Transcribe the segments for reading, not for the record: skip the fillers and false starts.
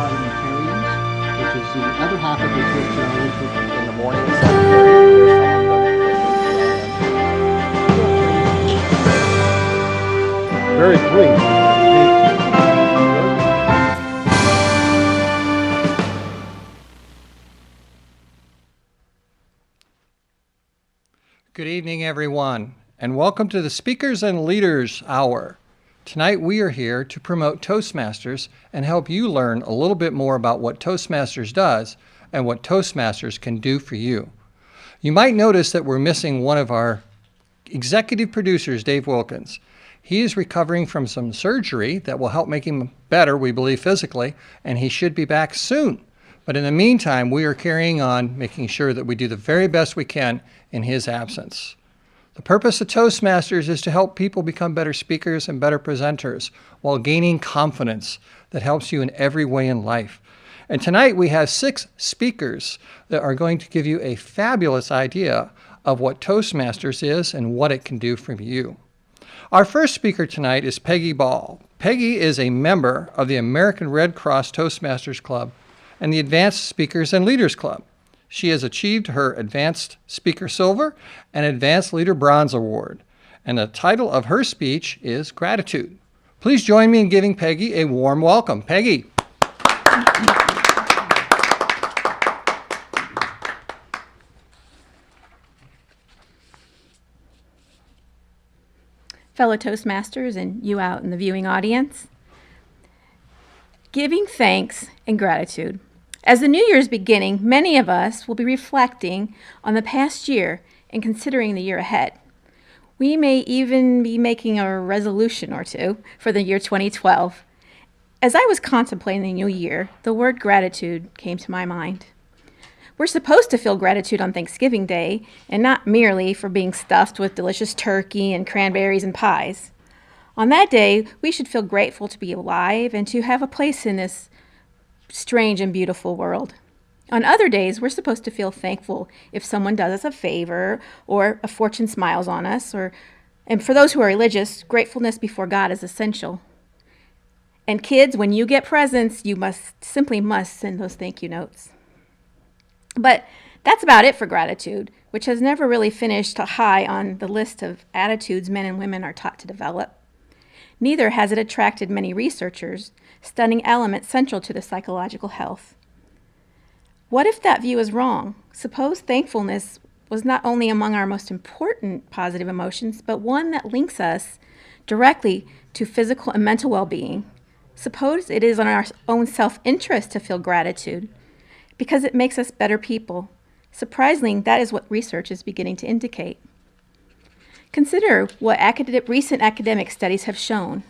parliamentarians, which is the other half of the show, which is in the morning at 7:30. Very pleased. Good evening, everyone, and welcome to the Speakers and Leaders Hour. Tonight we are here to promote Toastmasters and help you learn a little bit more about what Toastmasters does and what Toastmasters can do for you. You might notice that we're missing one of our executive producers, Dave Wilkins. He is recovering from some surgery that will help make him better, we believe, physically, and he should be back soon. But in the meantime, we are carrying on, making sure that we do the very best we can in his absence. The purpose of Toastmasters is to help people become better speakers and better presenters while gaining confidence that helps you in every way in life. And tonight we have 6 speakers that are going to give you a fabulous idea of what Toastmasters is and what it can do for you. Our first speaker tonight is Peggy Ball. Peggy is a member of the American Red Cross Toastmasters Club and the Advanced Speakers and Leaders Club. She has achieved her Advanced Speaker Silver and Advanced Leader Bronze Award, and the title of her speech is Gratitude. Please join me in giving Peggy a warm welcome. Peggy. Fellow Toastmasters and you out in the viewing audience, giving thanks and gratitude. As the new year is beginning, many of us will be reflecting on the past year and considering the year ahead. We may even be making a resolution or two for the year 2012. As I was contemplating the new year, the word gratitude came to my mind. We're supposed to feel gratitude on Thanksgiving Day, and not merely for being stuffed with delicious turkey and cranberries and pies. On that day, we should feel grateful to be alive and to have a place in this strange and beautiful world. On other days, we're supposed to feel thankful if someone does us a favor or a fortune smiles on us, and for those who are religious, gratefulness before God is essential. And kids, when you get presents, you must send those thank you notes. But that's about it for gratitude, which has never really finished high on the list of attitudes men and women are taught to develop. Neither has it attracted many researchers, studying elements central to the psychological health. What if that view is wrong? Suppose thankfulness was not only among our most important positive emotions, but one that links us directly to physical and mental well-being. Suppose it is in our own self-interest to feel gratitude, because it makes us better people. Surprisingly, that is what research is beginning to indicate. Consider what recent academic studies have shown.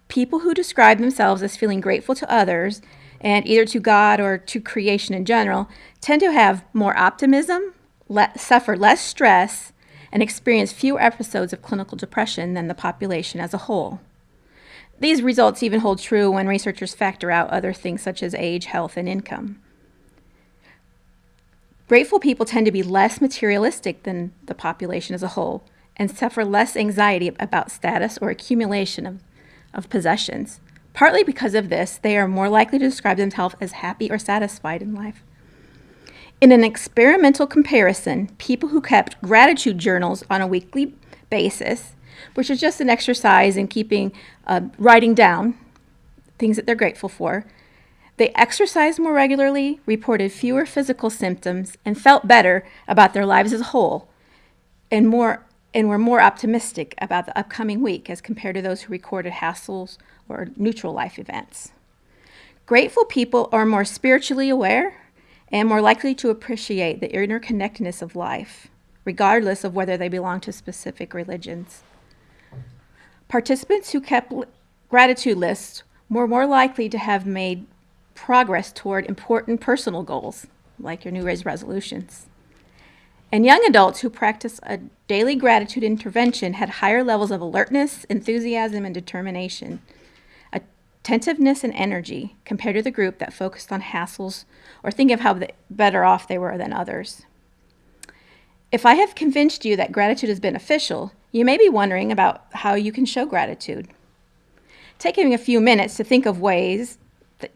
People who describe themselves as feeling grateful to others, and either to God or to creation in general, tend to have more optimism, suffer less stress, and experience fewer episodes of clinical depression than the population as a whole. These results even hold true when researchers factor out other things such as age, health, and income. Grateful people tend to be less materialistic than the population as a whole and suffer less anxiety about status or accumulation of possessions. Partly because of this, they are more likely to describe themselves as happy or satisfied in life. In an experimental comparison, people who kept gratitude journals on a weekly basis, which is just an exercise in writing down things that they're grateful for, they exercised more regularly, reported fewer physical symptoms, and felt better about their lives as a whole, and were more optimistic about the upcoming week as compared to those who recorded hassles or neutral life events. Grateful people are more spiritually aware and more likely to appreciate the interconnectedness of life, regardless of whether they belong to specific religions. Participants who kept gratitude lists were more likely to have made progress toward important personal goals, like your New Year's resolutions. And young adults who practice a daily gratitude intervention had higher levels of alertness, enthusiasm, and determination, attentiveness, and energy compared to the group that focused on hassles or think of how better off they were than others. If I have convinced you that gratitude is beneficial, you may be wondering about how you can show gratitude. Taking a few minutes to think of ways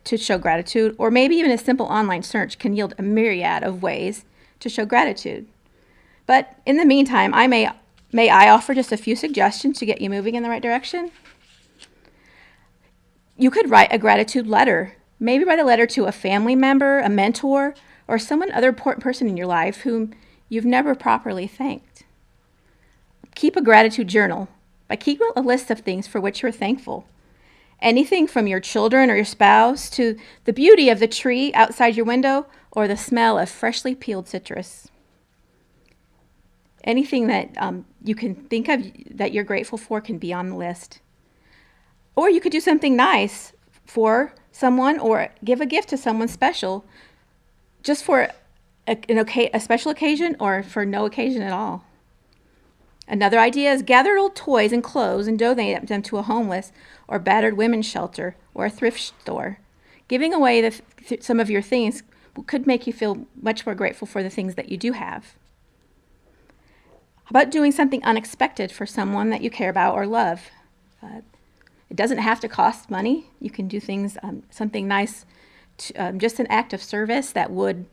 to show gratitude, or maybe even a simple online search can yield a myriad of ways to show gratitude. But in the meantime, may I offer just a few suggestions to get you moving in the right direction? You could write a gratitude letter. Maybe write a letter to a family member, a mentor, or other important person in your life whom you've never properly thanked. Keep a gratitude journal by keeping a list of things for which you're thankful. Anything from your children or your spouse to the beauty of the tree outside your window or the smell of freshly peeled citrus. Anything that you can think of that you're grateful for can be on the list. Or you could do something nice for someone or give a gift to someone special just for a special occasion or for no occasion at all. Another idea is gather old toys and clothes and donate them to a homeless or battered women's shelter or a thrift store. Giving away some of your things could make you feel much more grateful for the things that you do have. How about doing something unexpected for someone that you care about or love? It doesn't have to cost money. You can do things, something nice, just an act of service that would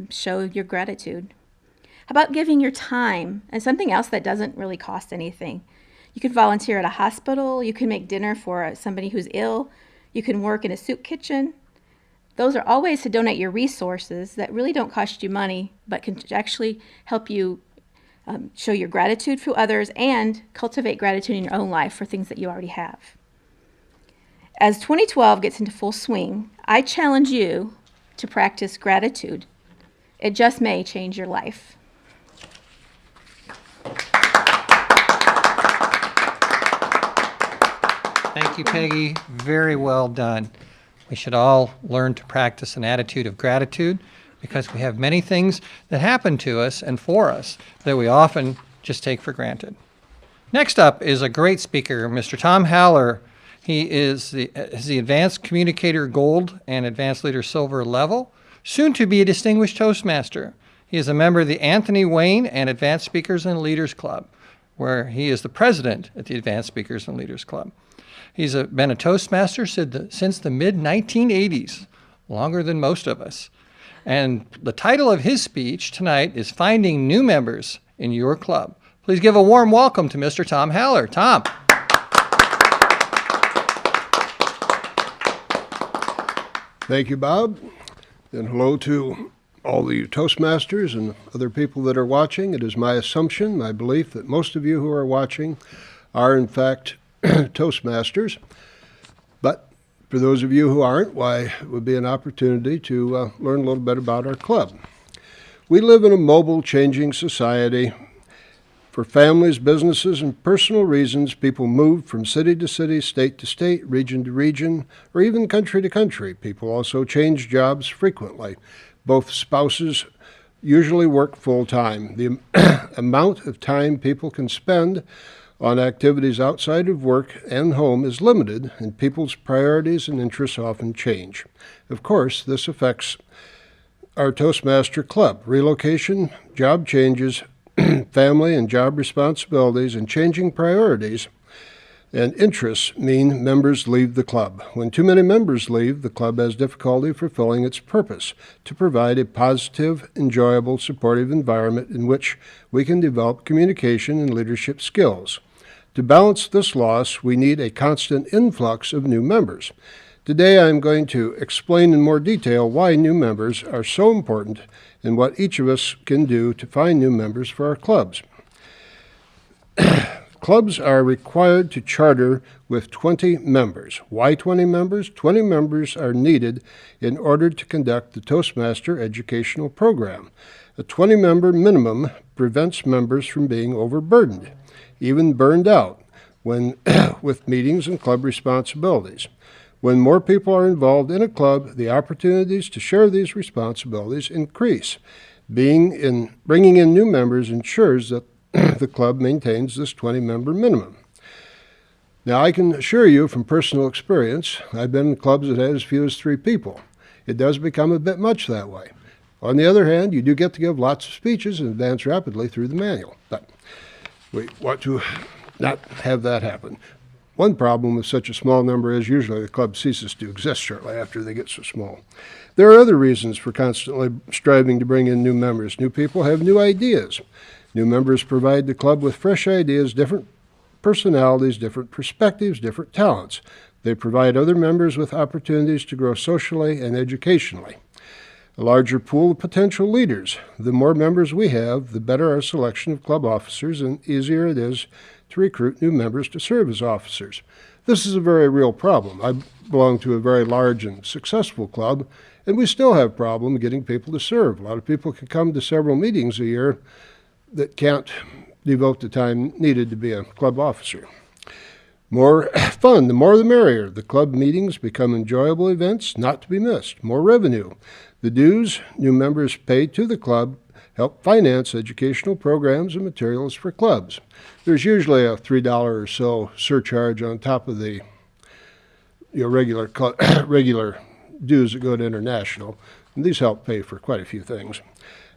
show your gratitude. How about giving your time and something else that doesn't really cost anything? You could volunteer at a hospital. You can make dinner for somebody who's ill. You can work in a soup kitchen. Those are all ways to donate your resources that really don't cost you money, but can actually help you show your gratitude for others and cultivate gratitude in your own life for things that you already have. As 2012 gets into full swing, I challenge you to practice gratitude. It just may change your life. Thank you, Peggy. Very well done. We should all learn to practice an attitude of gratitude because we have many things that happen to us and for us that we often just take for granted. Next up is a great speaker, Mr. Tom Haller. He is the Advanced Communicator Gold and Advanced Leader Silver level, soon to be a distinguished Toastmaster. He is a member of the Anthony Wayne and Advanced Speakers and Leaders Club, where he is the president at the Advanced Speakers and Leaders Club. He's been a Toastmaster since the mid-1980s, longer than most of us. And the title of his speech tonight is Finding New Members in Your Club. Please give a warm welcome to Mr. Tom Haller. Tom. Thank you, Bob. And hello to all the Toastmasters and other people that are watching. It is my assumption, my belief, that most of you who are watching are, in fact, Toastmasters. But for those of you who aren't, why, it would be an opportunity to learn a little bit about our club. We live in a mobile, changing society. For families, businesses, and personal reasons, people move from city to city, state to state, region to region, or even country to country. People also change jobs frequently. Both spouses usually work full-time. The amount of time people can spend on activities outside of work and home is limited, and people's priorities and interests often change. Of course, this affects our Toastmaster Club. Relocation, job changes, family and job responsibilities, and changing priorities and interests mean members leave the club. When too many members leave, the club has difficulty fulfilling its purpose to provide a positive, enjoyable, supportive environment in which we can develop communication and leadership skills. To balance this loss, we need a constant influx of new members. Today I'm going to explain in more detail why new members are so important and what each of us can do to find new members for our clubs. Clubs are required to charter with 20 members. Why 20 members? 20 members are needed in order to conduct the Toastmaster educational program. A 20-member minimum prevents members from being overburdened, even burned out, when with meetings and club responsibilities. When more people are involved in a club, the opportunities to share these responsibilities increase. Bringing in new members ensures that the club maintains this 20-member minimum. Now, I can assure you from personal experience, I've been in clubs that had as few as 3 people. It does become a bit much that way. On the other hand, you do get to give lots of speeches and advance rapidly through the manual. But we want to not have that happen. One problem with such a small number is usually the club ceases to exist shortly after they get so small. There are other reasons for constantly striving to bring in new members. New people have new ideas. New members provide the club with fresh ideas, different personalities, different perspectives, different talents. They provide other members with opportunities to grow socially and educationally. A larger pool of potential leaders. The more members we have, the better our selection of club officers and easier it is to recruit new members to serve as officers. This is a very real problem. I belong to a very large and successful club, and we still have a problem getting people to serve. A lot of people can come to several meetings a year that can't devote the time needed to be a club officer. More fun, the more the merrier. The club meetings become enjoyable events not to be missed. More revenue. The dues new members pay to the club help finance educational programs and materials for clubs. There's usually a $3 or so surcharge on top of the regular dues that go to international, and these help pay for quite a few things.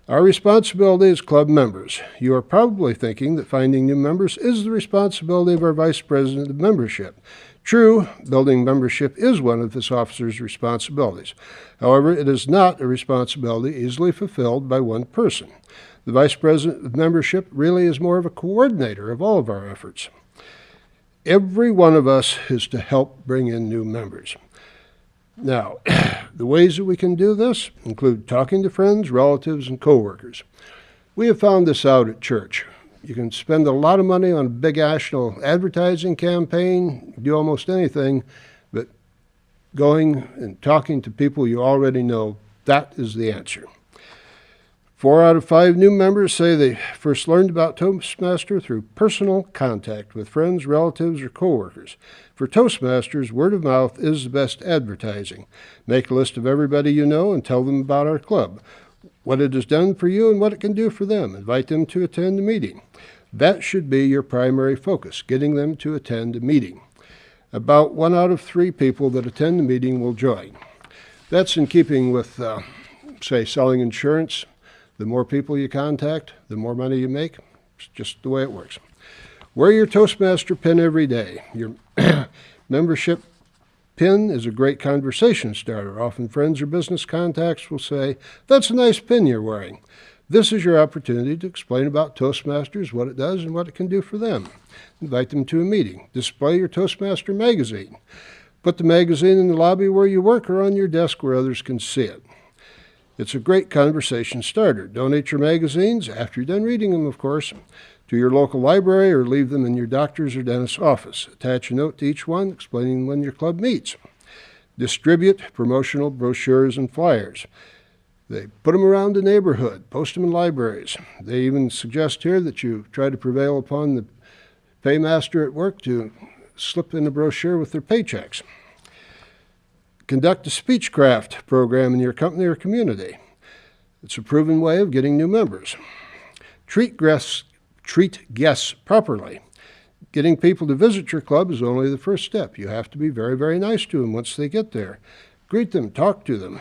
Our responsibility as club members. You are probably thinking that finding new members is the responsibility of our Vice President of Membership. True, building membership is one of this officer's responsibilities. However, it is not a responsibility easily fulfilled by one person. The Vice President of Membership really is more of a coordinator of all of our efforts. Every one of us is to help bring in new members. Now, the ways that we can do this include talking to friends, relatives, and coworkers. We have found this out at church. You can spend a lot of money on a big national advertising campaign, do almost anything, but going and talking to people you already know, that is the answer. 4 out of 5 new members say they first learned about Toastmaster through personal contact with friends, relatives, or coworkers. For Toastmasters, word of mouth is the best advertising. Make a list of everybody you know and tell them about our club, what it has done for you and what it can do for them. Invite them to attend a meeting. That should be your primary focus, getting them to attend a meeting. About 1 out of 3 people that attend the meeting will join. That's in keeping with, say, selling insurance. The more people you contact, the more money you make. It's just the way it works. Wear your Toastmaster pin every day. Your membership pin is a great conversation starter. Often friends or business contacts will say, "That's a nice pin you're wearing." This is your opportunity to explain about Toastmasters, what it does, and what it can do for them. Invite them to a meeting. Display your Toastmaster magazine. Put the magazine in the lobby where you work or on your desk where others can see it. It's a great conversation starter. Donate your magazines, after you're done reading them, of course, to your local library or leave them in your doctor's or dentist's office. Attach a note to each one explaining when your club meets. Distribute promotional brochures and flyers. They put them around the neighborhood, post them in libraries. They even suggest here that you try to prevail upon the paymaster at work to slip in a brochure with their paychecks. Conduct a speechcraft program in your company or community. It's a proven way of getting new members. Treat guests properly. Getting people to visit your club is only the first step. You have to be very, very nice to them once they get there. Greet them, talk to them.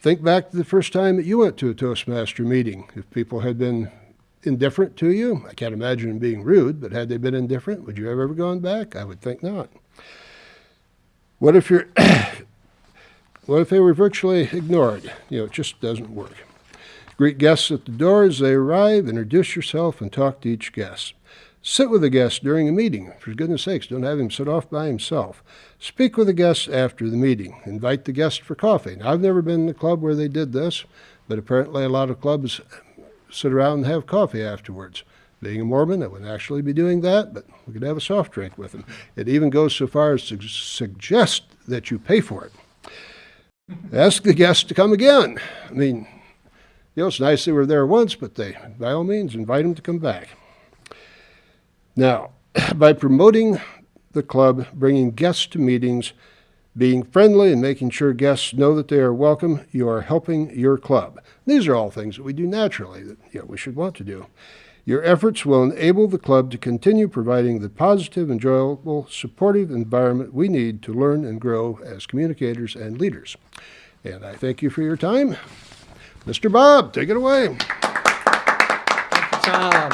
Think back to the first time that you went to a Toastmaster meeting. If people had been indifferent to you, I can't imagine them being rude, but had they been indifferent, would you have ever gone back? I would think not. What if they were virtually ignored? It just doesn't work. Greet guests at the door as they arrive, introduce yourself, and talk to each guest. Sit with a guest during a meeting. For goodness sakes, don't have him sit off by himself. Speak with the guests after the meeting. Invite the guest for coffee. Now, I've never been in a club where they did this, but apparently a lot of clubs sit around and have coffee afterwards. Being a Mormon, I wouldn't actually be doing that, but we could have a soft drink with them. It even goes so far as to suggest that you pay for it. Ask the guests to come again. I mean, it's nice they were there once, but by all means, invite them to come back. Now, by promoting the club, bringing guests to meetings, being friendly and making sure guests know that they are welcome, you are helping your club. These are all things that we do naturally that we should want to do. Your efforts will enable the club to continue providing the positive, enjoyable, supportive environment we need to learn and grow as communicators and leaders. And I thank you for your time. Mr. Bob, take it away. Thank you, Tom.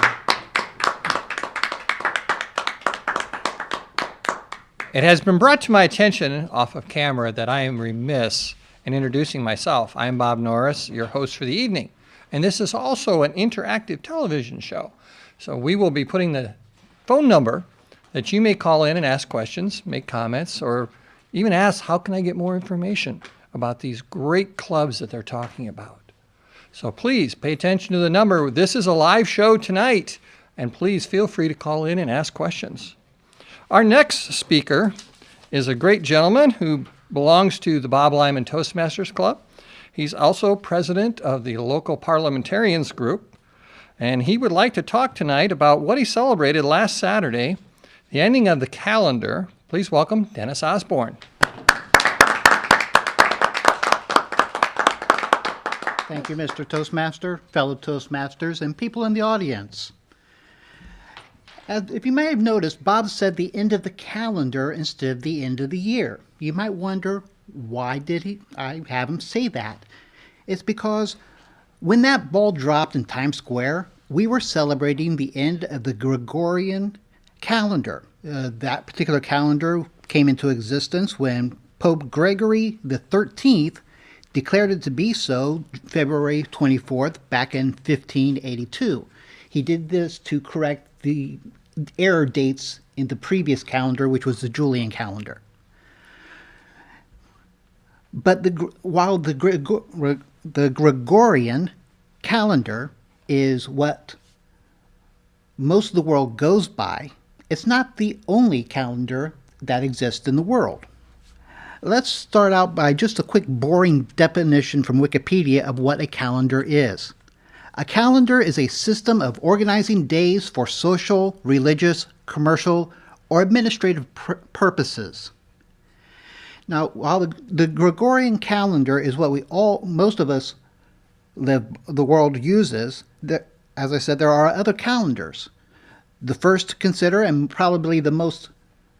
It has been brought to my attention off of camera that I am remiss in introducing myself. I am Bob Norris, your host for the evening, and this is also an interactive television show. So we will be putting the phone number that you may call in and ask questions, make comments, or even ask, how can I get more information about these great clubs that they're talking about? So please pay attention to the number. This is a live show tonight, and please feel free to call in and ask questions. Our next speaker is a great gentleman who belongs to the Bob Lyman Toastmasters Club. He's also president of the local parliamentarians group, and he would like to talk tonight about what he celebrated last Saturday, the ending of the calendar. Please welcome Dennis Osborn. Thank you, Mr. Toastmaster, fellow Toastmasters, and people in the audience. If you may have noticed, Bob said the end of the calendar instead of the end of the year. You might wonder, why did I have him say that? It's because when that ball dropped in Times Square, we were celebrating the end of the Gregorian calendar. That particular calendar came into existence when Pope Gregory the 13th declared it to be so February 24th back in 1582. He did this to correct the error dates in the previous calendar, which was the Julian calendar. But while the Gregorian calendar is what most of the world goes by, it's not the only calendar that exists in the world. Let's start out by just a quick boring definition from Wikipedia of what a calendar is. A calendar is a system of organizing days for social, religious, commercial, or administrative purposes. Now, while the Gregorian calendar is what most of us the world uses, as I said, there are other calendars. The first to consider, and probably the most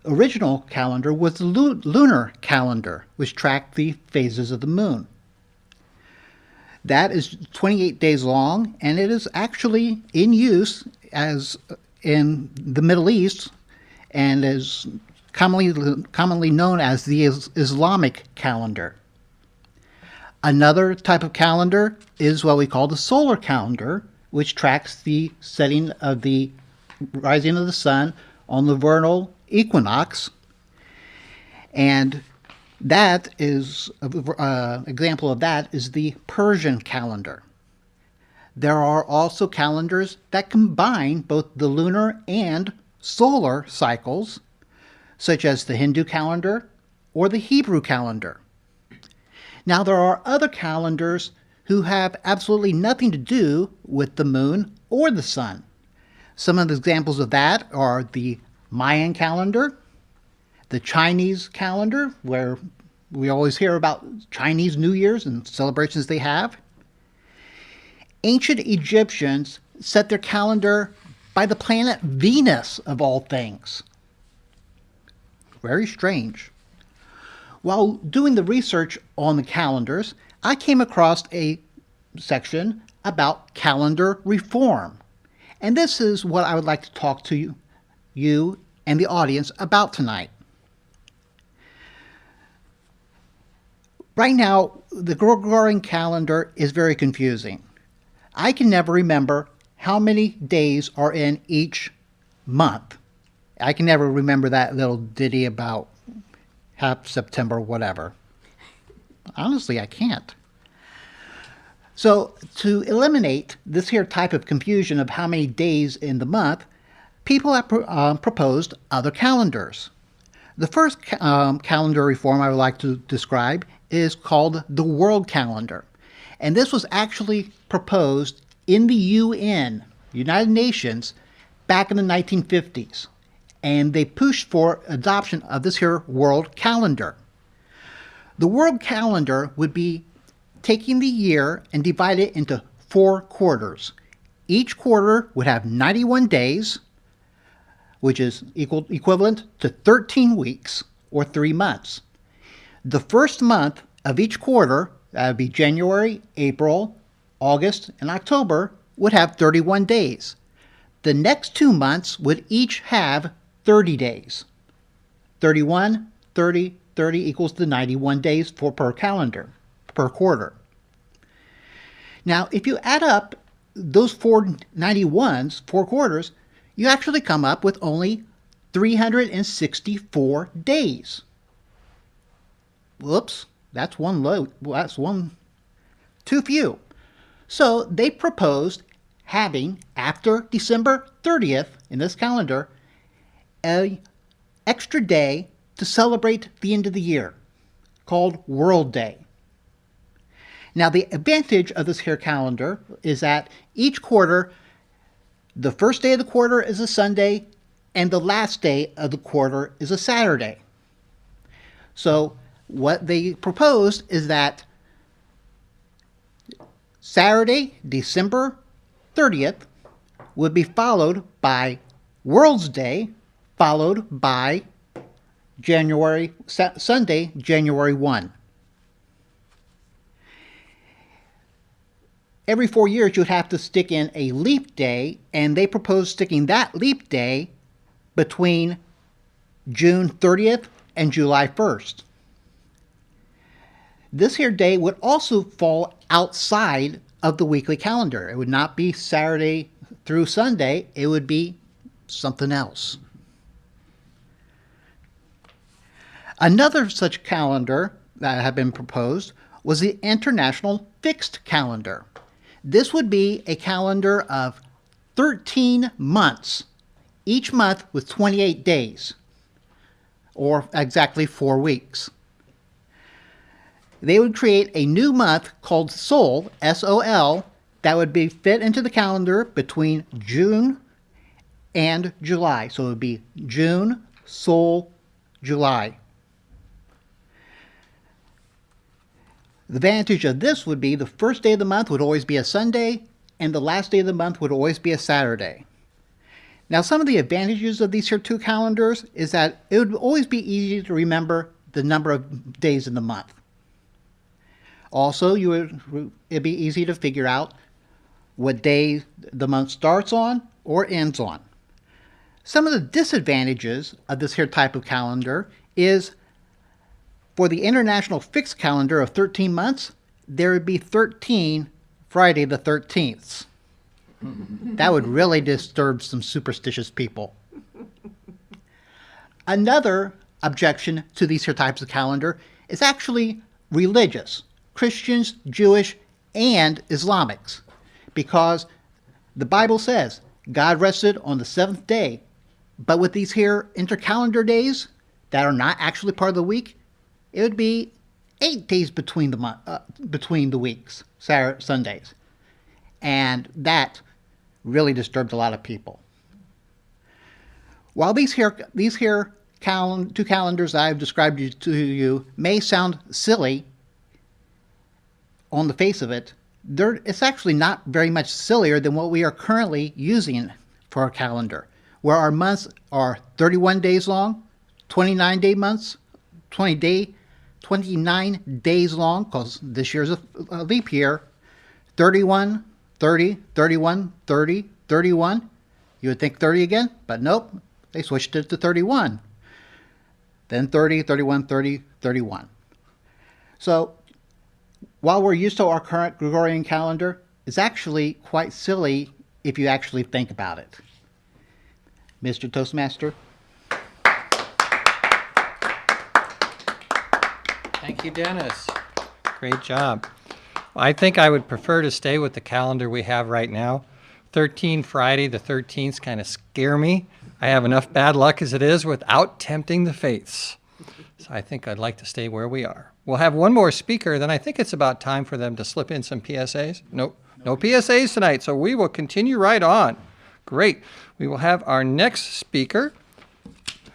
original calendar, was the lunar calendar, which tracked the phases of the moon. That is 28 days long, and it is actually in use as in the Middle East and is commonly known as the Islamic calendar. Another type of calendar is what we call the solar calendar, which tracks the setting of the rising of the sun on the vernal equinox, and that is an example of that is the Persian calendar. There are also calendars that combine both the lunar and solar cycles, such as the Hindu calendar or the Hebrew calendar. Now, there are other calendars who have absolutely nothing to do with the moon or the sun. Some of the examples of that are the Mayan calendar, the Chinese calendar, where we always hear about Chinese New Year's and celebrations they have. Ancient Egyptians set their calendar by the planet Venus, of all things. Very strange. While doing the research on the calendars, I came across a section about calendar reform. And this is what I would like to talk to you and the audience about tonight. Right now, the Gregorian calendar is very confusing. I can never remember how many days are in each month. I can never remember that little ditty about half September, whatever. Honestly, I can't. So to eliminate this here type of confusion of how many days in the month, people have proposed other calendars. The first calendar reform I would like to describe is called the World Calendar. And this was actually proposed in the UN, United Nations, back in the 1950s. And they pushed for adoption of this here world calendar. The world calendar would be taking the year and divide it into 4 quarters. Each quarter would have 91 days, which is equivalent to 13 weeks or 3 months. The first month of each quarter, that would be January, April, August, and October, would have 31 days. The next 2 months would each have 30 days. 31, 30, 30 equals the 91 days per calendar, per quarter. Now, if you add up those 491s, 4 quarters, you actually come up with only 364 days. Whoops, that's one too few. So they proposed having, after December 30th in this calendar, an extra day to celebrate the end of the year, called World Day. Now, the advantage of this here calendar is that each quarter, the first day of the quarter is a Sunday, and the last day of the quarter is a Saturday. So what they proposed is that Saturday, December 30th, would be followed by World's Day, followed by Sunday, January 1. Every 4 years, you'd have to stick in a leap day, and they proposed sticking that leap day between June 30th and July 1st. This here day would also fall outside of the weekly calendar. It would not be Saturday through Sunday. It would be something else. Another such calendar that had been proposed was the International Fixed Calendar. This would be a calendar of 13 months, each month with 28 days, or exactly 4 weeks. They would create a new month called Sol, S-O-L, that would be fit into the calendar between June and July. So it would be June, Sol, July. The advantage of this would be the first day of the month would always be a Sunday, and the last day of the month would always be a Saturday. Now, some of the advantages of these here two calendars is that it would always be easy to remember the number of days in the month. Also, it'd be easy to figure out what day the month starts on or ends on. Some of the disadvantages of this here type of calendar is for the International Fixed Calendar of 13 months, there would be 13 Friday the 13th. That would really disturb some superstitious people. Another objection to these here types of calendar is actually religious. Christians, Jewish, and Islamics. Because the Bible says God rested on the 7th day. But with these here intercalendar days that are not actually part of the week, it would be 8 days between the weeks, Sundays. And that really disturbed a lot of people. While these here two calendars I've described to you may sound silly on the face of it, it's actually not very much sillier than what we are currently using for our calendar, where our months are 31 days long, 29-day months, 29 days long, because this year's a leap year, 31, 30, 31, 30, 31. You would think 30 again, but nope, they switched it to 31. Then 30, 31, 30, 31. So while we're used to our current Gregorian calendar, it's actually quite silly if you actually think about it. Mr. Toastmaster? Thank you, Dennis. Great job. Well, I think I would prefer to stay with the calendar we have right now. 13 Friday the 13th kind of scare me. I have enough bad luck as it is without tempting the faiths. So I think I'd like to stay where we are. We'll have one more speaker, then I think it's about time for them to slip in some PSAs. No PSAs tonight, so we will continue right on. Great. We will have our next speaker,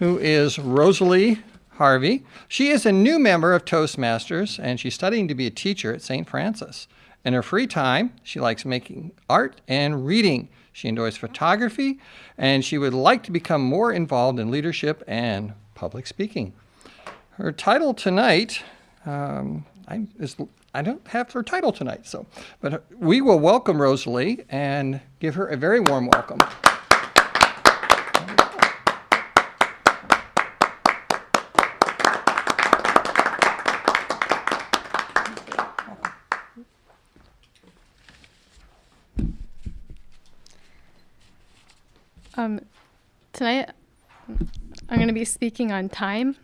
who is Rosalee Harvy. She is a new member of Toastmasters, and she's studying to be a teacher at St. Francis. In her free time, she likes making art and reading. She enjoys photography, and she would like to become more involved in leadership and public speaking. Her title tonight, I don't have her title tonight, but we will welcome Rosalee and give her a very warm welcome. Tonight, I'm going to be speaking on time.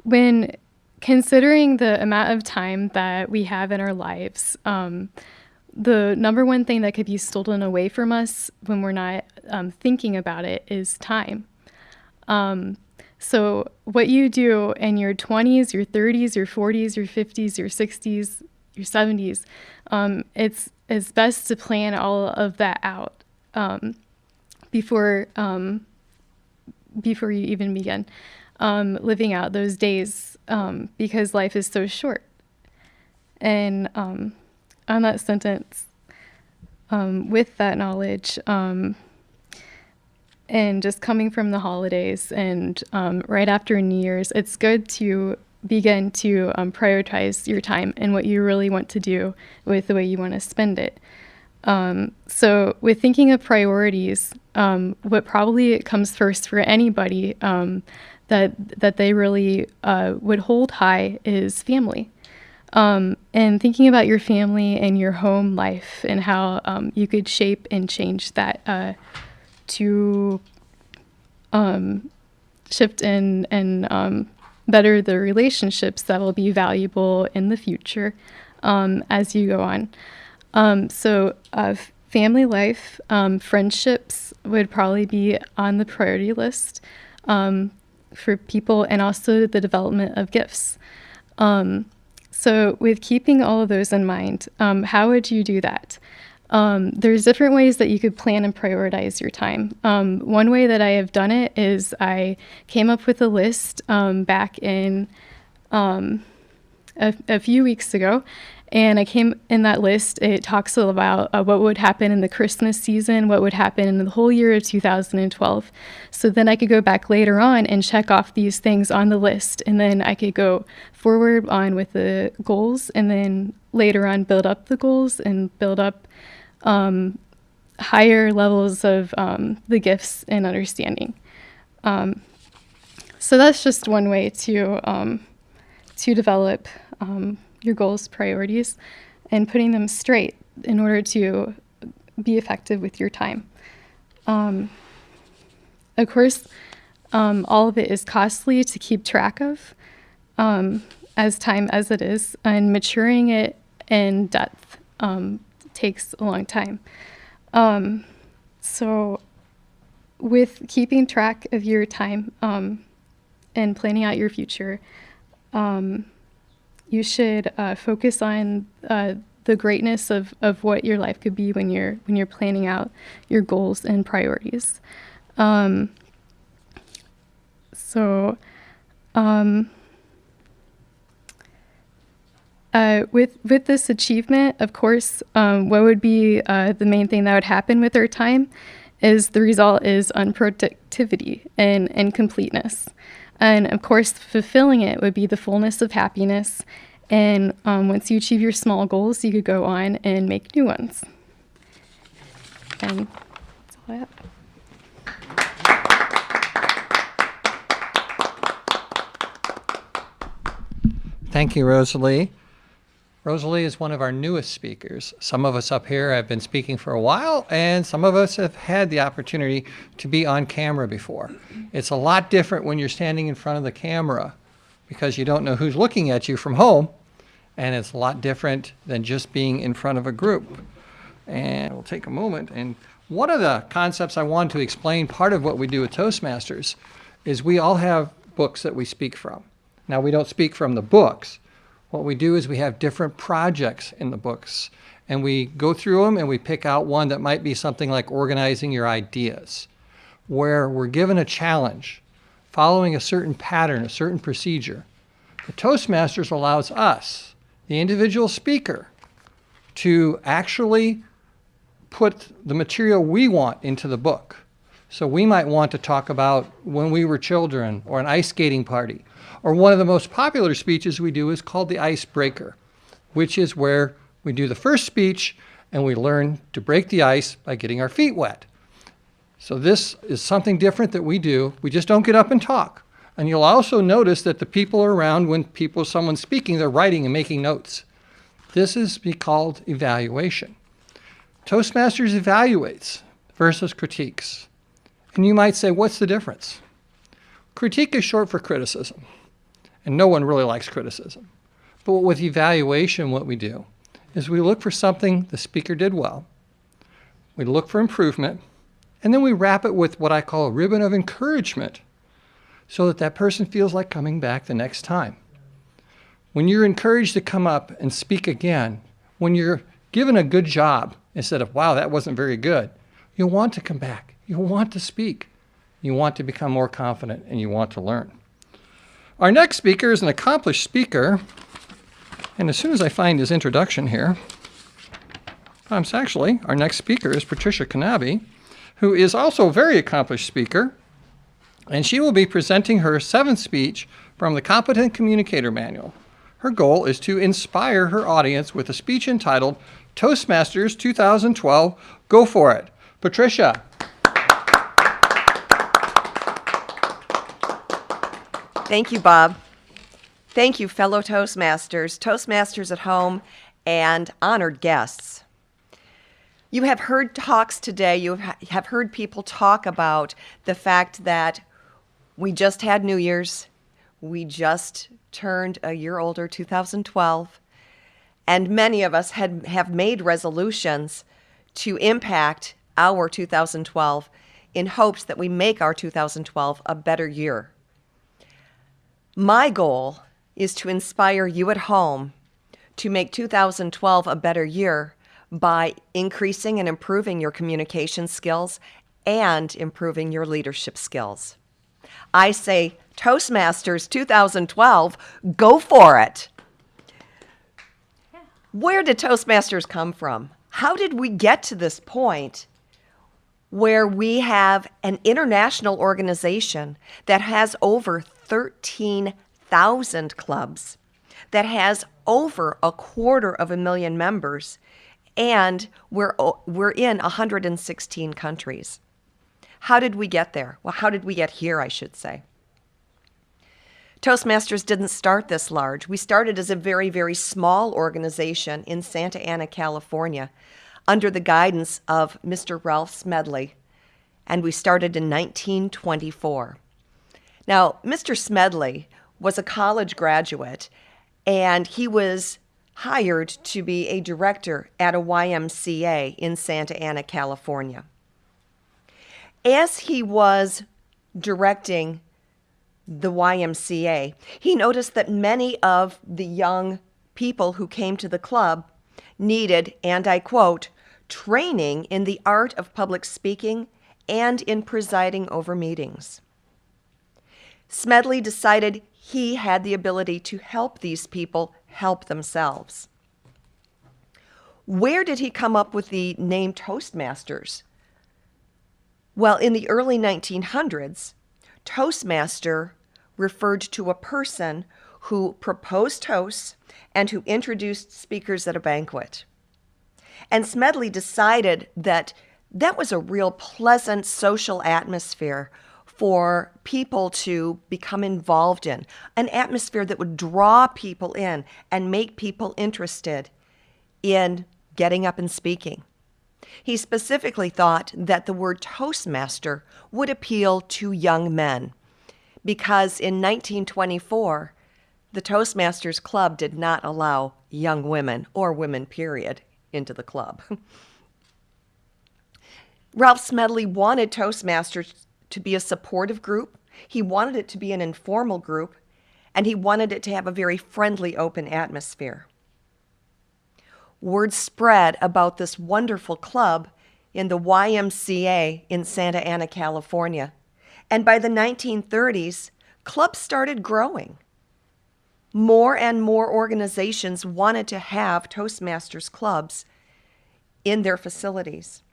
When considering the amount of time that we have in our lives, the number one thing that could be stolen away from us when we're not thinking about it is time. So what you do in your 20s, your 30s, your 40s, your 50s, your 60s, your 70s, it's best to plan all of that out before you even begin living out those days, because life is so short. And on that sentence, with that knowledge, and just coming from the holidays and right after New Year's, it's good to begin to prioritize your time and what you really want to do with the way you want to spend it. So with thinking of priorities, what probably comes first for anybody that they really would hold high is family. And thinking about your family and your home life and how you could shape and change that to shift and better the relationships that will be valuable in the future as you go on. So family life, friendships would probably be on the priority list for people, and also the development of gifts. So with keeping all of those in mind, how would you do that? There's different ways that you could plan and prioritize your time. One way that I have done it is I came up with a list back in a few weeks ago, and I came in that list. It talks about what would happen in the Christmas season, what would happen in the whole year of 2012. So then I could go back later on and check off these things on the list, and then I could go forward on with the goals, and then later on build up the goals and build up higher levels of the gifts and understanding. So that's just one way to develop your goals, priorities, and putting them straight in order to be effective with your time. Of course, all of it is costly to keep track of, as time as it is, and maturing it in depth takes a long time. So with keeping track of your time and planning out your future, you should focus on the greatness of what your life could be when you're planning out your goals and priorities. With this achievement, of course, what would be the main thing that would happen with our time is the result is unproductivity and incompleteness. And of course, fulfilling it would be the fullness of happiness. And once you achieve your small goals, you could go on and make new ones. And that's all I have. Thank you, Rosalee. Rosalee is one of our newest speakers. Some of us up here have been speaking for a while, and some of us have had the opportunity to be on camera before. It's a lot different when you're standing in front of the camera because you don't know who's looking at you from home, and it's a lot different than just being in front of a group. And we'll take a moment. And one of the concepts I want to explain, part of what we do with Toastmasters, is we all have books that we speak from. Now, we don't speak from the books. What we do is we have different projects in the books, and we go through them and we pick out one that might be something like organizing your ideas, where we're given a challenge, following a certain pattern, a certain procedure. The Toastmasters allows us, the individual speaker, to actually put the material we want into the book. So we might want to talk about when we were children, or an ice skating party. Or one of the most popular speeches we do is called the icebreaker, which is where we do the first speech and we learn to break the ice by getting our feet wet. So this is something different that we do. We just don't get up and talk. And you'll also notice that the people are around when someone's speaking, they're writing and making notes. This is called evaluation. Toastmasters evaluates versus critiques. And you might say, what's the difference? Critique is short for criticism, and no one really likes criticism. But with evaluation, what we do is we look for something the speaker did well, we look for improvement, and then we wrap it with what I call a ribbon of encouragement so that that person feels like coming back the next time. When you're encouraged to come up and speak again, when you're given a good job instead of, wow, that wasn't very good, you'll want to come back. You'll want to speak. You want to become more confident, and you want to learn. Our next speaker is an accomplished speaker, and as soon as I find his introduction here, actually, our next speaker is Patricia Knaebe, who is also a very accomplished speaker, and she will be presenting her 7th speech from the Competent Communicator Manual. Her goal is to inspire her audience with a speech entitled Toastmasters 2012, Go For It. Patricia. Thank you, Bob. Thank you, fellow Toastmasters, Toastmasters at home, and honored guests. You have heard talks today, you have heard people talk about the fact that we just had New Year's, we just turned a year older, 2012, and many of us have made resolutions to impact our 2012 in hopes that we make our 2012 a better year. My goal is to inspire you at home to make 2012 a better year by increasing and improving your communication skills and improving your leadership skills. I say, Toastmasters 2012, go for it. Where did Toastmasters come from? How did we get to this point where we have an international organization that has over 13,000 clubs, that has over 250,000 members, and we're in 116 countries? How did we get there? Well, how did we get here, I should say? Toastmasters didn't start this large. We started as a very, very small organization in Santa Ana, California, under the guidance of Mr. Ralph Smedly, and we started in 1924. Now, Mr. Smedly was a college graduate, and he was hired to be a director at a YMCA in Santa Ana, California. As he was directing the YMCA, he noticed that many of the young people who came to the club needed, and I quote, training in the art of public speaking and in presiding over meetings. Smedley decided he had the ability to help these people help themselves. Where did he come up with the name Toastmasters? Well, in the early 1900s, Toastmaster referred to a person who proposed toasts and who introduced speakers at a banquet. And Smedley decided that that was a real pleasant social atmosphere for people to become involved in, an atmosphere that would draw people in and make people interested in getting up and speaking. He specifically thought that the word Toastmaster would appeal to young men because in 1924, the Toastmasters Club did not allow young women, or women period, into the club. Ralph Smedley wanted Toastmasters to be a supportive group. He wanted it to be an informal group, and he wanted it to have a very friendly, open atmosphere. Word spread about this wonderful club in the YMCA in Santa Ana, California. And by the 1930s, clubs started growing. More and more organizations wanted to have Toastmasters clubs in their facilities.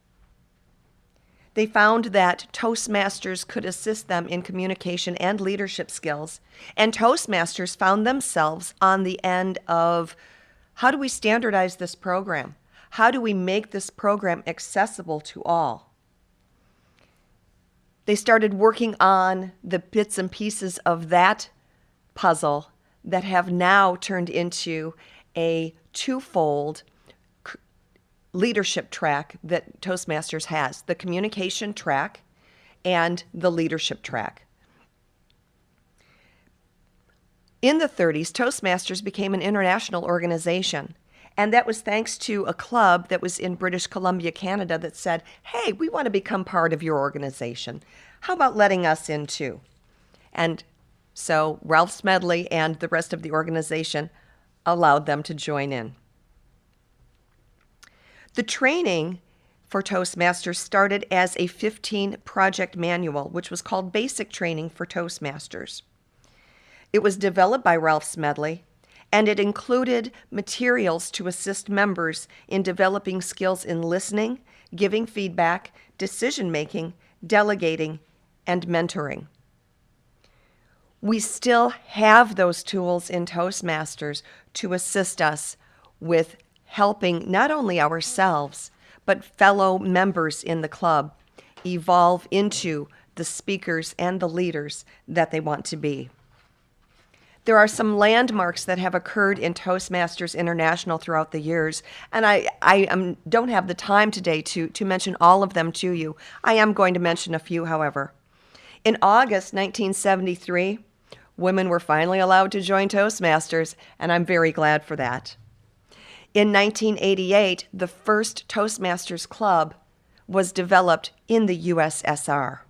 They found that Toastmasters could assist them in communication and leadership skills, and Toastmasters found themselves on the end of, how do we standardize this program? How do we make this program accessible to all? They started working on the bits and pieces of that puzzle that have now turned into a twofold leadership track that Toastmasters has, the communication track and the leadership track. In the 30s, Toastmasters became an international organization, and that was thanks to a club that was in British Columbia, Canada, that said, hey, we want to become part of your organization. How about letting us in too? And so Ralph Smedly and the rest of the organization allowed them to join in. The training for Toastmasters started as a 15-project manual, which was called Basic Training for Toastmasters. It was developed by Ralph Smedly, and it included materials to assist members in developing skills in listening, giving feedback, decision-making, delegating, and mentoring. We still have those tools in Toastmasters to assist us with helping not only ourselves, but fellow members in the club evolve into the speakers and the leaders that they want to be. There are some landmarks that have occurred in Toastmasters International throughout the years, and I don't have the time today to mention all of them to you. I am going to mention a few, however. In August 1973, women were finally allowed to join Toastmasters, and I'm very glad for that. In 1988, the first Toastmasters Club was developed in the USSR.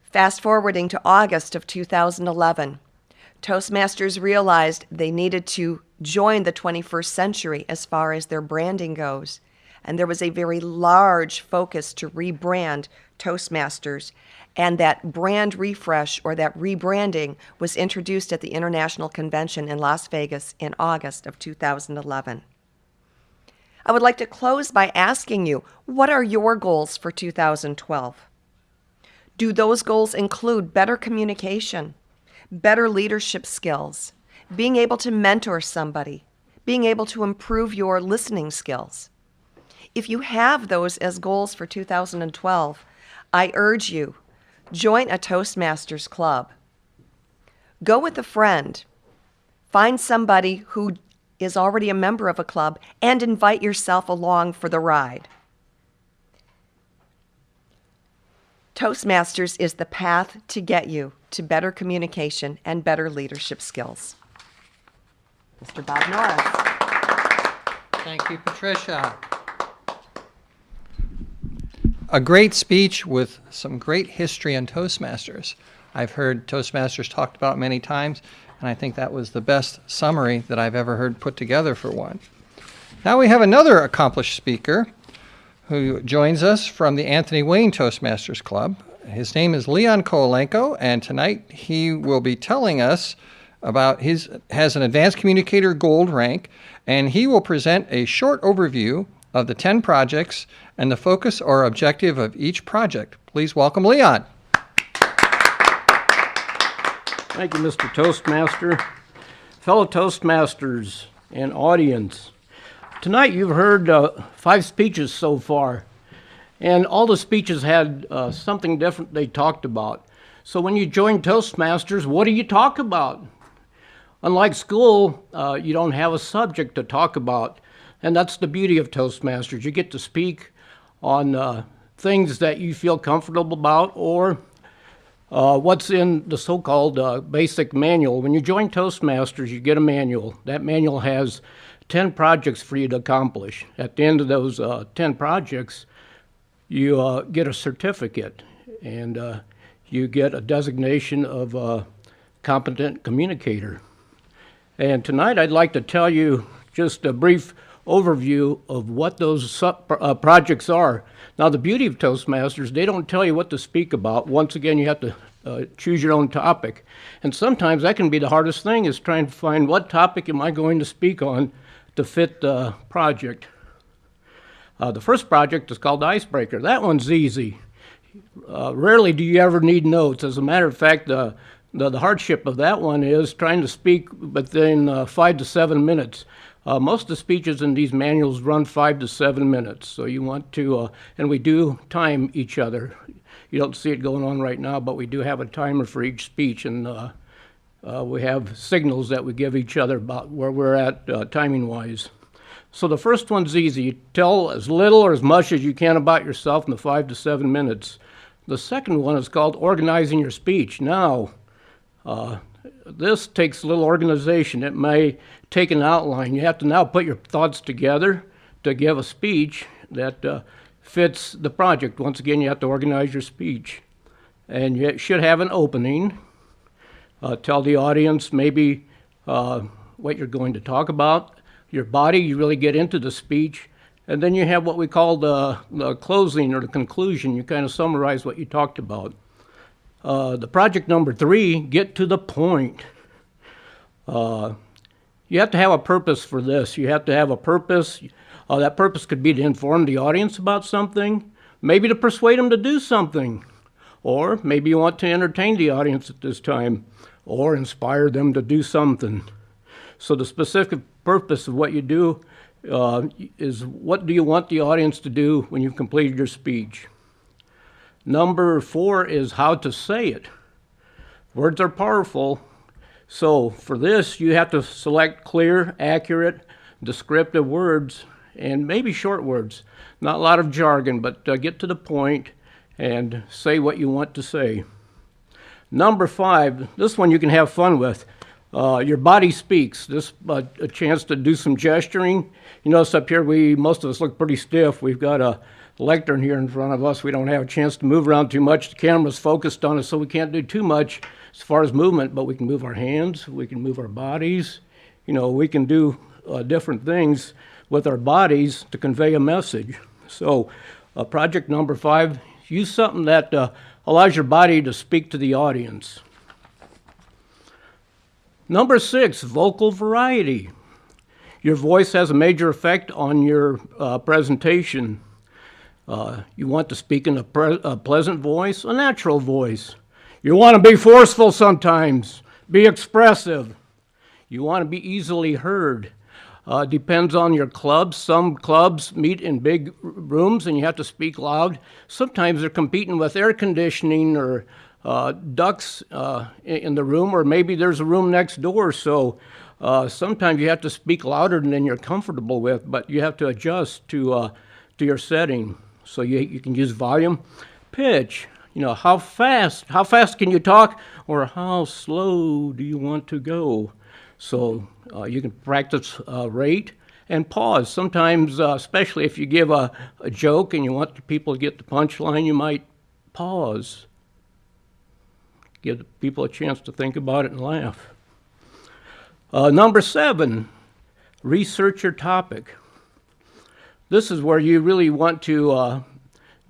Fast forwarding to August of 2011, Toastmasters realized they needed to join the 21st century as far as their branding goes, and there was a very large focus to rebrand Toastmasters, and that brand refresh or that rebranding was introduced at the International Convention in Las Vegas in August of 2011. I would like to close by asking you, what are your goals for 2012? Do those goals include better communication, better leadership skills, being able to mentor somebody, being able to improve your listening skills? If you have those as goals for 2012, I urge you, join a Toastmasters club. Go with a friend. Find somebody who is already a member of a club and invite yourself along for the ride. Toastmasters is the path to get you to better communication and better leadership skills. Mr. Bob Norris. Thank you, Patricia. A great speech with some great history on Toastmasters. I've heard Toastmasters talked about many times, and I think that was the best summary that I've ever heard put together for one. Now we have another accomplished speaker who joins us from the Anthony Wayne Toastmasters Club. His name is Leon Kowalenko, and tonight he will be telling us about has an Advanced Communicator Gold rank, and he will present a short overview of the 10 projects and the focus or objective of each project. Please welcome Leon. Thank you, Mr. Toastmaster. Fellow Toastmasters and audience, tonight you've heard 5 speeches so far, and all the speeches had something different they talked about. So when you join Toastmasters, what do you talk about? Unlike school, you don't have a subject to talk about, and that's the beauty of Toastmasters. You get to speak on things that you feel comfortable about, or what's in the so-called basic manual. When you join Toastmasters, you get a manual. That manual has 10 projects for you to accomplish. At the end of those 10 projects, you get a certificate, and you get a designation of a competent communicator. And tonight I'd like to tell you just a brief overview of what those projects are. Now, the beauty of Toastmasters, they don't tell you what to speak about. Once again, you have to choose your own topic. And sometimes that can be the hardest thing, is trying to find what topic am I going to speak on to fit the project. The first project is called Icebreaker. That one's easy. Rarely do you ever need notes. As a matter of fact, the hardship of that one is trying to speak within 5 to 7 minutes. Most of the speeches in these manuals run 5 to 7 minutes, so you want to, and we do time each other. You don't see it going on right now, but we do have a timer for each speech, and we have signals that we give each other about where we're at timing-wise. So the first one's easy. You tell as little or as much as you can about yourself in the 5 to 7 minutes. The second one is called organizing your speech. Now, this takes a little organization. It may take an outline. You have to now put your thoughts together to give a speech that fits the project. Once again, you have to organize your speech. And you should have an opening. Tell the audience maybe what you're going to talk about. Your body, you really get into the speech. And then you have what we call the closing or the conclusion. You kind of summarize what you talked about. The project number 3, get to the point. You have to have a purpose for this. You have to have a purpose. That purpose could be to inform the audience about something, maybe to persuade them to do something, or maybe you want to entertain the audience at this time, or inspire them to do something. So the specific purpose of what you do is what do you want the audience to do when you've completed your speech. Number 4 is how to say it. Words are powerful. So for this, you have to select clear, accurate, descriptive words, and maybe short words. Not a lot of jargon, but get to the point and say what you want to say. Number 5, this one you can have fun with. Your body speaks. This a chance to do some gesturing. You notice up here, most of us look pretty stiff. We've got a lectern here in front of us. We don't have a chance to move around too much. The camera's focused on us, so we can't do too much as far as movement, but we can move our hands, we can move our bodies. We can do different things with our bodies to convey a message. So project number 5, use something that allows your body to speak to the audience. Number 6, vocal variety. Your voice has a major effect on your presentation. You want to speak in a pleasant voice, a natural voice. You want to be forceful sometimes, be expressive. You want to be easily heard. Depends on your club. Some clubs meet in big rooms and you have to speak loud. Sometimes they're competing with air conditioning or ducts in the room, or maybe there's a room next door. So sometimes you have to speak louder than you're comfortable with, but you have to adjust to your setting. So you can use volume, pitch. How fast can you talk, or how slow do you want to go? So you can practice rate and pause. Sometimes, especially if you give a joke and you want the people to get the punchline, you might pause. Give the people a chance to think about it and laugh. Number 7, research your topic. This is where you really want to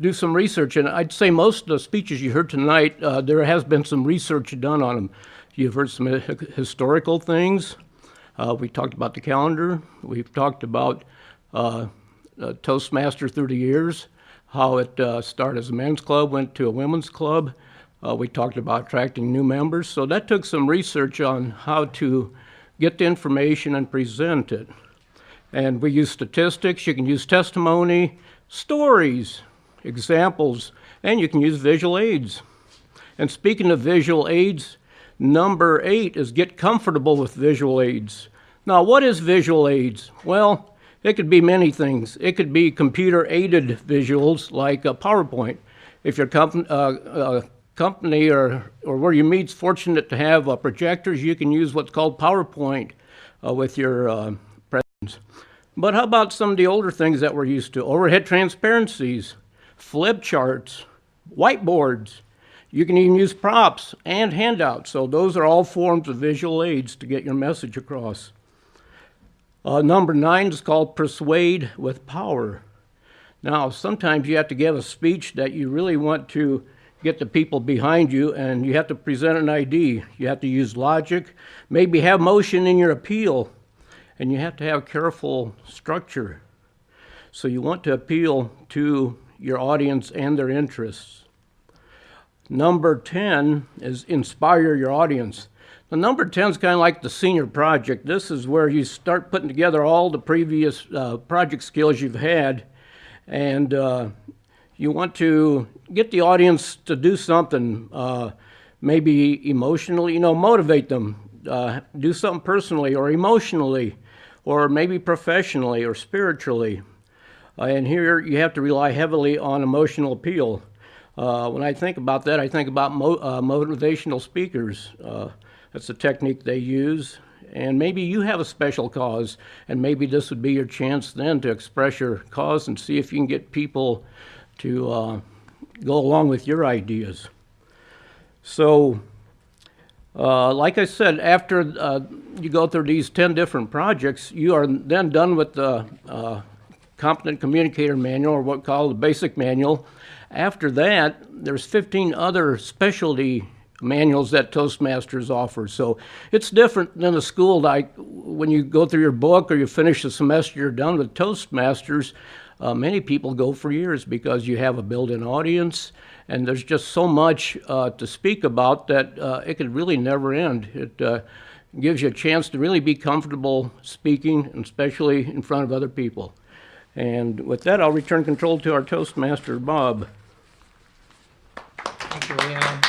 do some research, and I'd say most of the speeches you heard tonight, there has been some research done on them. You've heard some historical things. We talked about the calendar. We've talked about Toastmasters through the years, how it started as a men's club, went to a women's club. We talked about attracting new members. So that took some research on how to get the information and present it. And we use statistics. You can use testimony, stories, examples, and you can use visual aids. And speaking of visual aids, number 8 is get comfortable with visual aids. Now, what is visual aids? Well, it could be many things. It could be computer-aided visuals like a PowerPoint. If your company or where you meet is fortunate to have projectors, you can use what's called PowerPoint with your presence. But how about some of the older things that we're used to? Overhead transparencies, flip charts, whiteboards. You can even use props and handouts. So those are all forms of visual aids to get your message across. Number 9 is called persuade with power. Now, sometimes you have to give a speech that you really want to get the people behind you, and you have to present an idea. You have to use logic, maybe have motion in your appeal, and you have to have careful structure. So you want to appeal to your audience and their interests. Number 10 is inspire your audience. The number 10 is kind of like the senior project. This is where you start putting together all the previous project skills you've had, and you want to get the audience to do something, maybe emotionally, motivate them, do something personally or emotionally, or maybe professionally or spiritually. And here you have to rely heavily on emotional appeal. When I think about that, I think about motivational speakers. That's the technique they use. And maybe you have a special cause, and maybe this would be your chance then to express your cause and see if you can get people to go along with your ideas. So, like I said, after you go through these 10 different projects, you are then done with the Competent Communicator Manual, or what's called the Basic Manual. After that, there's 15 other specialty manuals that Toastmasters offers. So it's different than a school. Like when you go through your book or you finish the semester, you're done with Toastmasters. Many people go for years because you have a built-in audience, and there's just so much to speak about that it could really never end. It gives you a chance to really be comfortable speaking, and especially in front of other people. And with that, I'll return control to our Toastmaster, Bob. Thank you, Leon.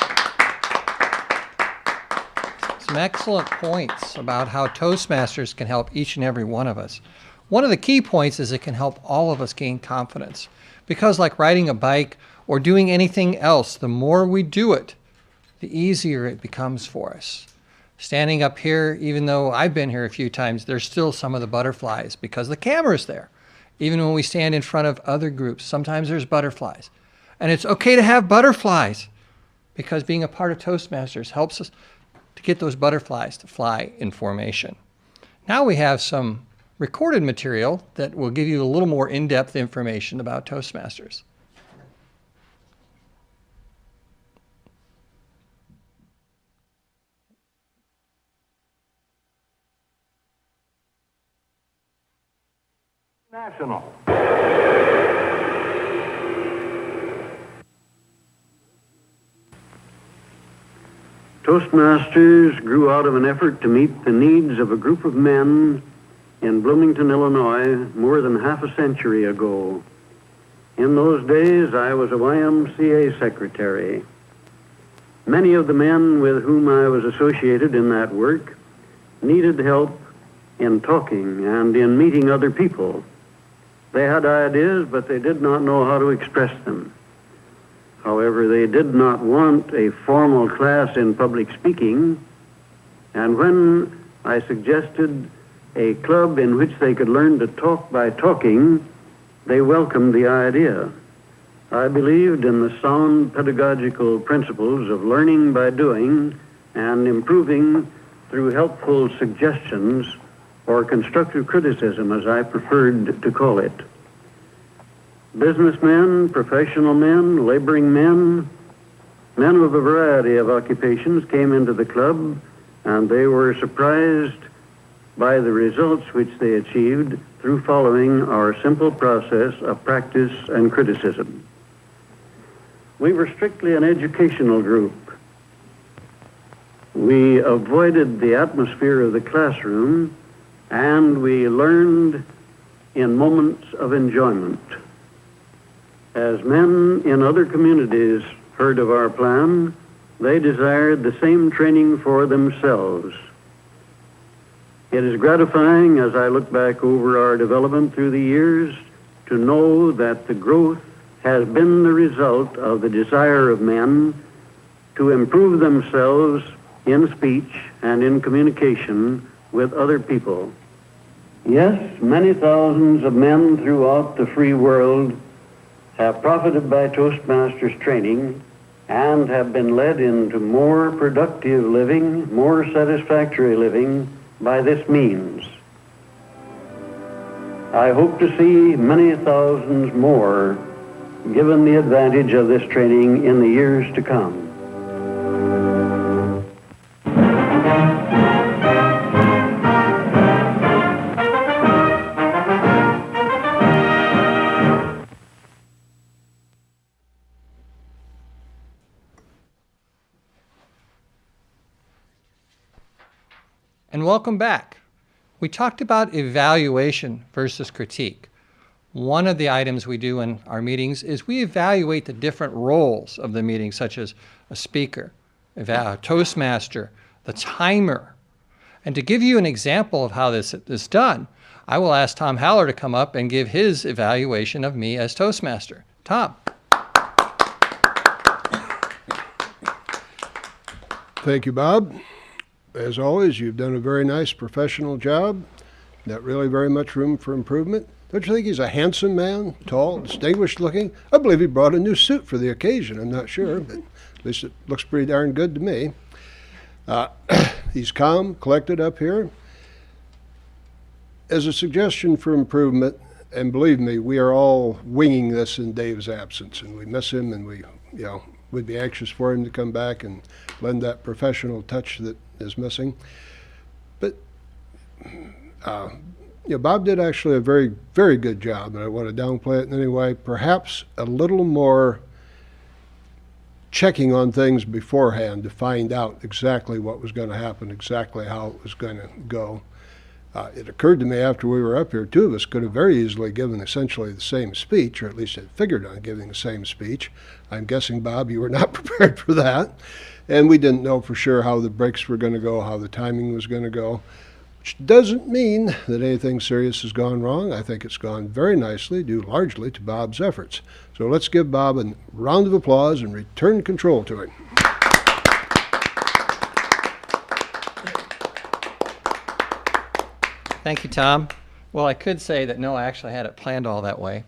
Some excellent points about how Toastmasters can help each and every one of us. One of the key points is it can help all of us gain confidence. Because like riding a bike or doing anything else, the more we do it, the easier it becomes for us. Standing up here, even though I've been here a few times, there's still some of the butterflies because the camera's there. Even when we stand in front of other groups, sometimes there's butterflies. And it's okay to have butterflies because being a part of Toastmasters helps us to get those butterflies to fly in formation. Now we have some recorded material that will give you a little more in-depth information about Toastmasters. National. Toastmasters grew out of an effort to meet the needs of a group of men in Bloomington, Illinois, more than half a century ago. In those days, I was a YMCA secretary. Many of the men with whom I was associated in that work needed help in talking and in meeting other people. They had ideas, but they did not know how to express them. However, they did not want a formal class in public speaking, and when I suggested a club in which they could learn to talk by talking, they welcomed the idea. I believed in the sound pedagogical principles of learning by doing and improving through helpful suggestions, or constructive criticism, as I preferred to call it. Businessmen, professional men, laboring men, men of a variety of occupations came into the club, and they were surprised by the results which they achieved through following our simple process of practice and criticism. We were strictly an educational group. We avoided the atmosphere of the classroom, and we learned in moments of enjoyment. As men in other communities heard of our plan, they desired the same training for themselves. It is gratifying, as I look back over our development through the years, to know that the growth has been the result of the desire of men to improve themselves in speech and in communication with other people. Yes, many thousands of men throughout the free world have profited by Toastmasters training and have been led into more productive living, more satisfactory living by this means. I hope to see many thousands more given the advantage of this training in the years to come. And welcome back. We talked about evaluation versus critique. One of the items we do in our meetings is we evaluate the different roles of the meeting, such as a speaker, a Toastmaster, the timer. And to give you an example of how this is done, I will ask Tom Haller to come up and give his evaluation of me as Toastmaster. Tom. Thank you, Bob. As always, you've done a very nice professional job. Not really very much room for improvement. Don't you think he's a handsome man, tall, distinguished looking? I believe he brought a new suit for the occasion. I'm not sure, but at least it looks pretty darn good to me. He's calm, collected up here. As a suggestion for improvement, and believe me, we are all winging this in Dave's absence, and we miss him, and we'd be anxious for him to come back and lend that professional touch that is missing. But Bob did actually a very, very good job, and I want to downplay it in any way. Perhaps a little more checking on things beforehand to find out exactly what was going to happen, exactly how it was going to go. It occurred to me after we were up here, two of us could have very easily given essentially the same speech, or at least had figured on giving the same speech. I'm guessing, Bob, you were not prepared for that. And we didn't know for sure how the breaks were going to go, how the timing was going to go, which doesn't mean that anything serious has gone wrong. I think it's gone very nicely, due largely to Bob's efforts. So let's give Bob a round of applause and return control to him. Thank you, Tom. Well, I could say that no, I actually had it planned all that way,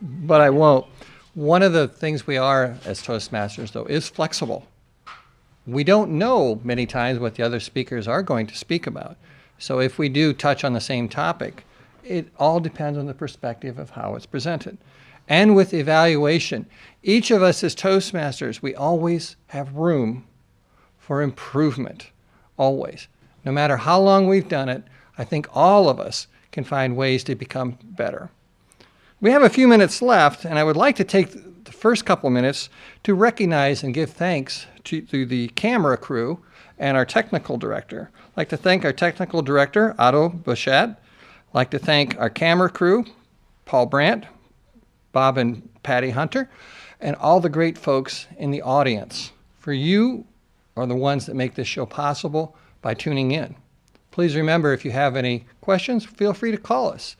but I won't. One of the things we are as Toastmasters, though, is flexible. We don't know many times what the other speakers are going to speak about. So if we do touch on the same topic, it all depends on the perspective of how it's presented. And with evaluation, each of us as Toastmasters, we always have room for improvement, always. No matter how long we've done it, I think all of us can find ways to become better. We have a few minutes left, and I would like to take the first couple minutes to recognize and give thanks to the camera crew and our technical director. I'd like to thank our technical director, Otto Bouchet. I'd like to thank our camera crew, Paul Brandt, Bob and Patty Hunter, and all the great folks in the audience. For you are the ones that make this show possible by tuning in. Please remember, if you have any questions, feel free to call us.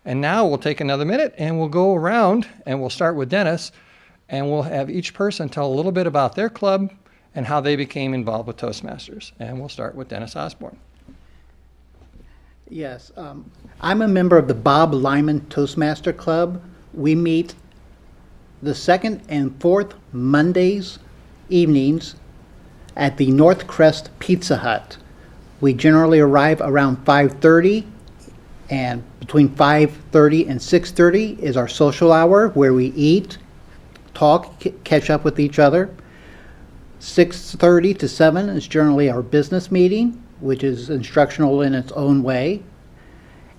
And now we'll take another minute and we'll go around and we'll start with Dennis, and we'll have each person tell a little bit about their club and how they became involved with Toastmasters. And we'll start with Dennis Osborn. Yes, I'm a member of the Bob Lyman Toastmaster Club. We meet the second and fourth Mondays evenings at the North Crest Pizza Hut. We generally arrive around 5:30, and between 5:30 and 6:30 is our social hour where we eat, talk, catch up with each other. 6:30 to 7 is generally our business meeting, which is instructional in its own way.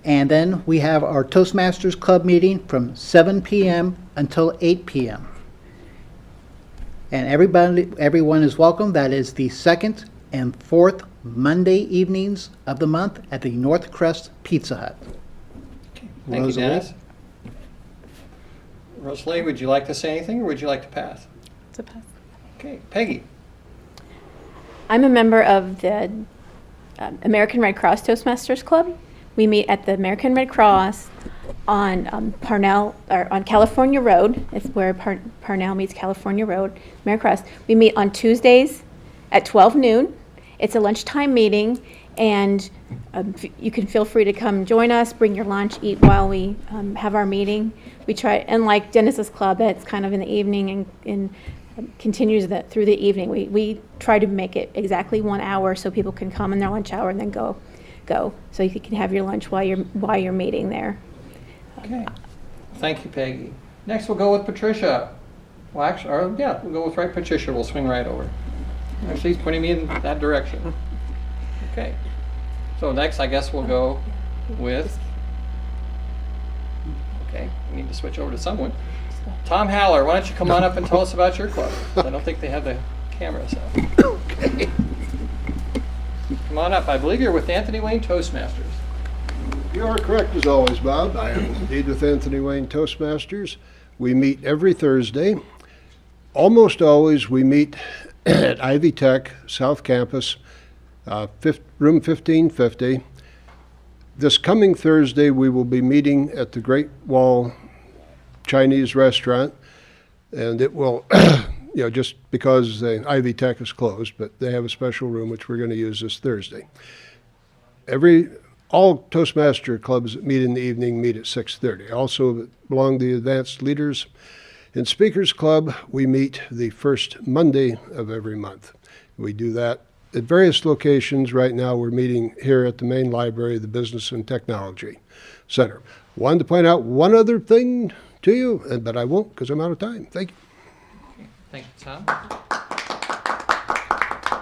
And then we have our Toastmasters Club meeting from 7 p.m. until 8 p.m. And everyone is welcome. That is the second and fourth Monday evenings of the month at the North Crest Pizza Hut. Thank you, Dennis. Rosalee, would you like to say anything, or would you like to pass? It's a pass. Okay, Peggy. I'm a member of the American Red Cross Toastmasters Club. We meet at the American Red Cross on Parnell, or on California Road. It's where Parnell meets California Road, American Cross. We meet on Tuesdays at 12 noon. It's a lunchtime meeting, and you can feel free to come join us, bring your lunch, eat while we have our meeting. We try, and like Dennis's club, it's kind of in the evening and continues through the evening. We try to make it exactly 1 hour so people can come in their lunch hour and then go, so you can have your lunch while you're meeting there. Okay. Thank you, Peggy. Next, we'll go with Patricia. Well, actually, we'll go with Patricia. We'll swing right over. Actually, he's pointing me in that direction. Okay. So next, I guess we'll go with, okay, we need to switch over to someone. Tom Haller, why don't you come on up and tell us about your club? I don't think they have the camera set. Okay. Come on up. I believe you're with Anthony Wayne Toastmasters. You are correct as always, Bob. I am indeed with Anthony Wayne Toastmasters. We meet every Thursday. Almost always we meet at Ivy Tech, South Campus, room 1550. This coming Thursday, we will be meeting at the Great Wall Chinese restaurant, and it will, just because the Ivy Tech is closed, but they have a special room which we're going to use this Thursday. All Toastmaster clubs that meet in the evening meet at 6:30. Also that belong to the Advanced Leaders and Speakers Club, we meet the first Monday of every month. We do that at various locations. Right now we're meeting here at the main library, the Business and Technology Center. Wanted to point out one other thing to you, but I won't because I'm out of time. Thank you. Thank you, Tom.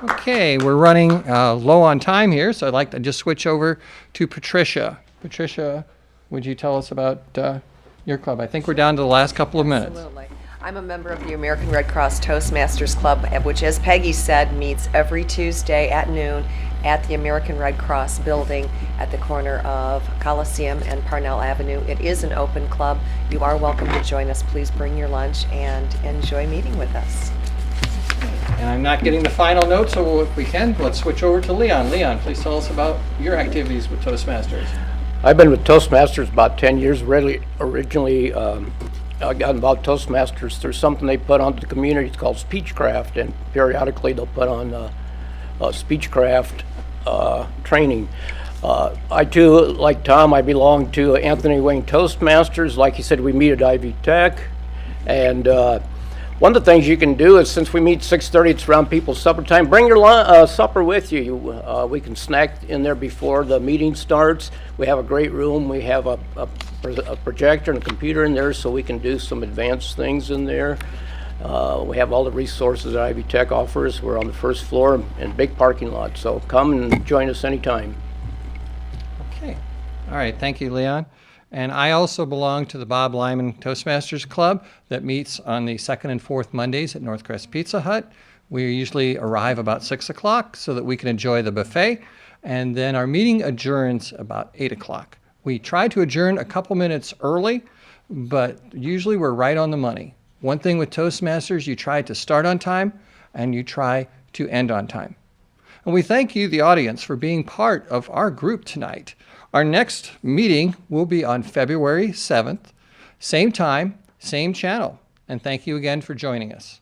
Okay, we're running low on time here, so I'd like to just switch over to Patricia. Patricia, would you tell us about your club? I think we're down to the last couple of minutes. Absolutely. I'm a member of the American Red Cross Toastmasters Club, which, as Peggy said, meets every Tuesday at noon at the American Red Cross building at the corner of Coliseum and Parnell Avenue. It is an open club. You are welcome to join us. Please bring your lunch and enjoy meeting with us. And I'm not getting the final note, so if we can, let's switch over to Leon. Leon, please tell us about your activities with Toastmasters. I've been with Toastmasters about 10 years. Originally, I got involved with Toastmasters through something they put on the community. It's called Speechcraft, and periodically they'll put on Speechcraft training. I too, like Tom, I belong to Anthony Wayne Toastmasters. Like he said, we meet at Ivy Tech, and one of the things you can do is, since we meet 6:30, it's around people's supper time, bring your supper with you. We can snack in there before the meeting starts. We have a great room. We have a projector and a computer in there, so we can do some advanced things in there. We have all the resources that Ivy Tech offers. We're on the first floor and big parking lot, so come and join us anytime. Okay. All right. Thank you, Leon. And I also belong to the Bob Lyman Toastmasters Club that meets on the second and fourth Mondays at Northcrest Pizza Hut. We usually arrive about 6 o'clock so that we can enjoy the buffet. And then our meeting adjourns about 8 o'clock. We try to adjourn a couple minutes early, but usually we're right on the money. One thing with Toastmasters, you try to start on time and you try to end on time. And we thank you, the audience, for being part of our group tonight. Our next meeting will be on February 7th, same time, same channel. And thank you again for joining us.